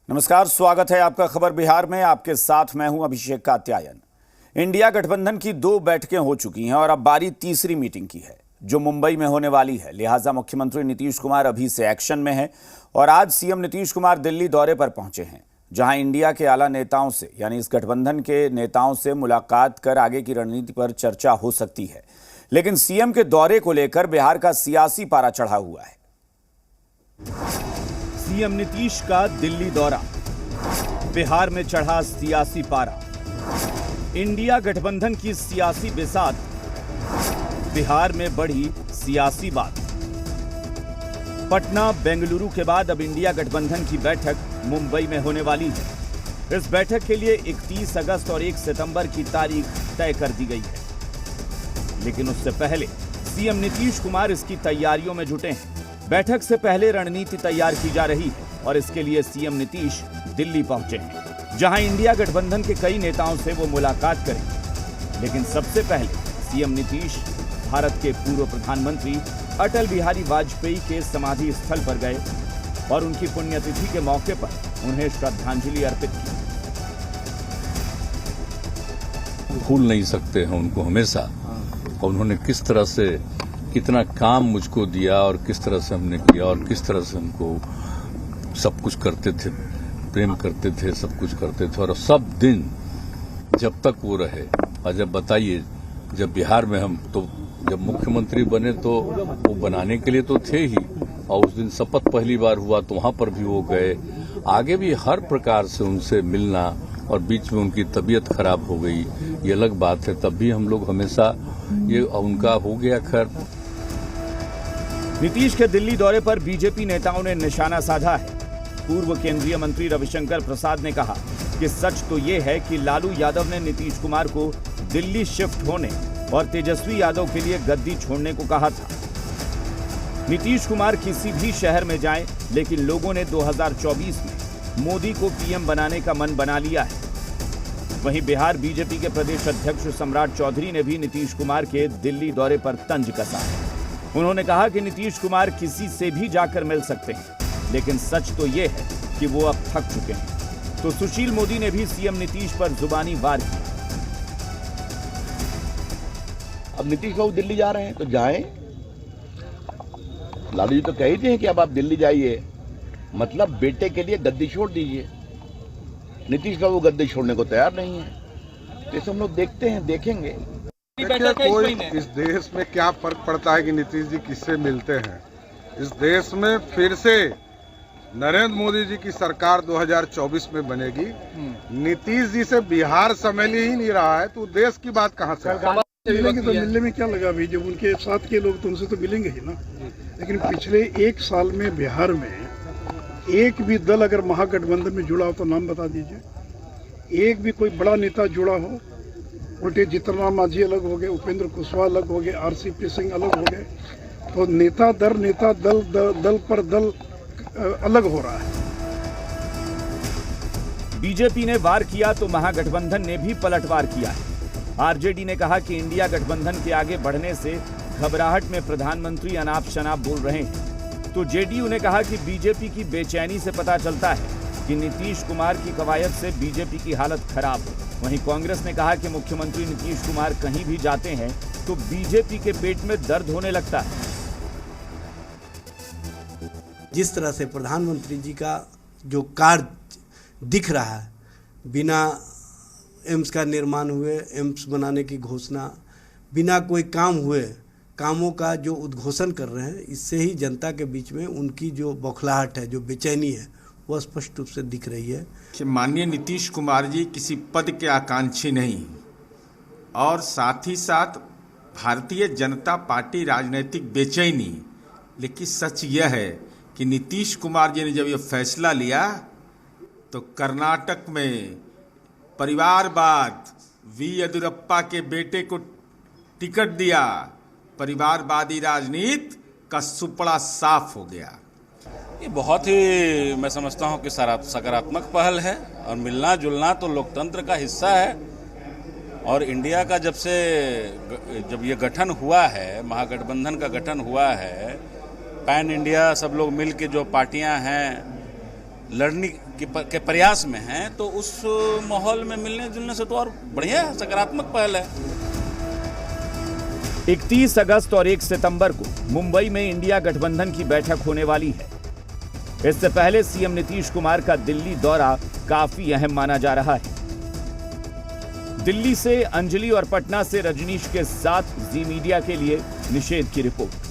नमस्कार, स्वागत है आपका खबर बिहार में। आपके साथ मैं हूं अभिषेक कात्यायन। इंडिया गठबंधन की 2 बैठकें हो चुकी हैं और अब बारी तीसरी मीटिंग की है, जो मुंबई में होने वाली है। लिहाजा मुख्यमंत्री नीतीश कुमार अभी से एक्शन में हैं और आज सीएम नीतीश कुमार दिल्ली दौरे पर पहुंचे हैं, जहां इंडिया के आला नेताओं से यानी इस गठबंधन के नेताओं से मुलाकात कर आगे की रणनीति पर चर्चा हो सकती है। लेकिन सीएम के दौरे को लेकर बिहार का सियासी पारा चढ़ा हुआ है। सीएम नीतीश का दिल्ली दौरा, बिहार में चढ़ा सियासी पारा। इंडिया गठबंधन की सियासी बिसात, बिहार में बढ़ी सियासी बात। पटना बेंगलुरु के बाद अब इंडिया गठबंधन की बैठक मुंबई में होने वाली है। इस बैठक के लिए 31 अगस्त और 1 सितंबर की तारीख तय कर दी गई है, लेकिन उससे पहले सीएम नीतीश कुमार इसकी तैयारियों में जुटे हैं। बैठक से पहले रणनीति तैयार की जा रही है और इसके लिए सीएम नीतीश दिल्ली पहुंचे हैं, जहां इंडिया गठबंधन के कई नेताओं से वो मुलाकात करेंगे। लेकिन सबसे पहले सीएम नीतीश भारत के पूर्व प्रधानमंत्री अटल बिहारी वाजपेयी के समाधि स्थल पर गए और उनकी पुण्यतिथि के मौके पर उन्हें श्रद्धांजलि अर्पित की। भूल नहीं सकते हैं उनको हमेशा, और उन्होंने किस तरह से कितना काम मुझको दिया और किस तरह से हमने किया और किस तरह से हमको सब कुछ करते थे, प्रेम करते थे, सब कुछ करते थे। और सब दिन जब तक वो रहे। और जब बताइए, जब बिहार में हम तो जब मुख्यमंत्री बने तो वो बनाने के लिए तो थे ही, और उस दिन शपथ पहली बार हुआ तो वहां पर भी वो गए। आगे भी हर प्रकार से उनसे मिलना, और बीच में उनकी तबीयत खराब हो गई, ये अलग बात है। तब भी हम लोग हमेशा ये उनका हो गया। खैर, नीतीश के दिल्ली दौरे पर बीजेपी नेताओं ने निशाना साधा है। पूर्व केंद्रीय मंत्री रविशंकर प्रसाद ने कहा कि सच तो ये है कि लालू यादव ने नीतीश कुमार को दिल्ली शिफ्ट होने और तेजस्वी यादव के लिए गद्दी छोड़ने को कहा था। नीतीश कुमार किसी भी शहर में जाएं, लेकिन लोगों ने 2024 में मोदी को पीएम बनाने का मन बना लिया है। वहीं बिहार बीजेपी के प्रदेश अध्यक्ष सम्राट चौधरी ने भी नीतीश कुमार के दिल्ली दौरे पर तंज कसा है। उन्होंने कहा कि नीतीश कुमार किसी से भी जाकर मिल सकते हैं, लेकिन सच तो ये है कि वो अब थक चुके हैं। तो सुशील मोदी ने भी सीएम नीतीश पर जुबानी वार किया। अब नीतीश बाबू दिल्ली जा रहे हैं तो जाएं। लालू जी तो कह ही थे कि अब आप दिल्ली जाइए, मतलब बेटे के लिए गद्दी छोड़ दीजिए। नीतीश बाबू गद्दी छोड़ने को तैयार नहीं है। तो हम लोग देखते हैं, देखेंगे। देखिए, कोई इस देश में क्या फर्क पड़ता है कि नीतीश जी किससे मिलते हैं। इस देश में फिर से नरेंद्र मोदी जी की सरकार 2024 में बनेगी। नीतीश जी से बिहार संभल ही नहीं रहा है, तो देश की बात कहाँ से मिलेंगे। तो मिलने में क्या लगा अभी, जब उनके साथ के लोग तो उनसे तो मिलेंगे ही ना। लेकिन पिछले 1 साल में बिहार में एक भी दल अगर महागठबंधन में जुड़ा हो तो नाम बता दीजिए। एक भी कोई बड़ा नेता जुड़ा हो। उल्टे जीतनराम मांझी अलग हो गए, उपेंद्र कुशवाहा अलग हो गए, आरसीपी सिंह अलग हो गए। तो नेता दर नेता, दल पर दल अलग हो रहा है। बीजेपी ने वार किया तो महागठबंधन ने भी पलटवार किया है। आरजेडी ने कहा कि इंडिया गठबंधन के आगे बढ़ने से घबराहट में प्रधानमंत्री अनाप शनाप बोल रहे हैं। तो जेडीयू ने कहा कि बीजेपी की बेचैनी से पता चलता है कि नीतीश कुमार की कवायद से बीजेपी की हालत खराब है। वहीं कांग्रेस ने कहा कि मुख्यमंत्री नीतीश कुमार कहीं भी जाते हैं तो बीजेपी के पेट में दर्द होने लगता है। जिस तरह से प्रधानमंत्री जी का जो कार्य दिख रहा है, बिना एम्स का निर्माण हुए, एम्स बनाने की घोषणा, बिना कोई काम हुए कामों का जो उद्घोषण कर रहे हैं, इससे ही जनता के बीच में उनकी जो बौखलाहट है, जो बेचैनी है, वो स्पष्ट रूप से दिख रही है कि माननीय नीतीश कुमार जी किसी पद के आकांक्षी नहीं, और साथ ही साथ भारतीय जनता पार्टी राजनीतिक बेचैनी। लेकिन सच यह है कि नीतीश कुमार जी ने जब यह फैसला लिया तो कर्नाटक में परिवारवाद, वी येदियुरप्पा के बेटे को टिकट दिया। परिवारवादी राजनीति का सुपड़ा साफ हो गया। ये बहुत ही, मैं समझता हूँ कि सकारात्मक पहल है, और मिलना जुलना तो लोकतंत्र का हिस्सा है। और इंडिया का जब ये गठन हुआ है, महागठबंधन का गठन हुआ है, पैन इंडिया सब लोग मिल के जो पार्टियां हैं लड़ने के प्रयास में हैं, तो उस माहौल में मिलने जुलने से तो और बढ़िया है, सकारात्मक पहल है। 31 अगस्त और 1 सितंबर को मुंबई में इंडिया गठबंधन की बैठक होने वाली है। इससे पहले सीएम नीतीश कुमार का दिल्ली दौरा काफी अहम माना जा रहा है। दिल्ली से अंजलि और पटना से रजनीश के साथ जी मीडिया के लिए निषेध की रिपोर्ट।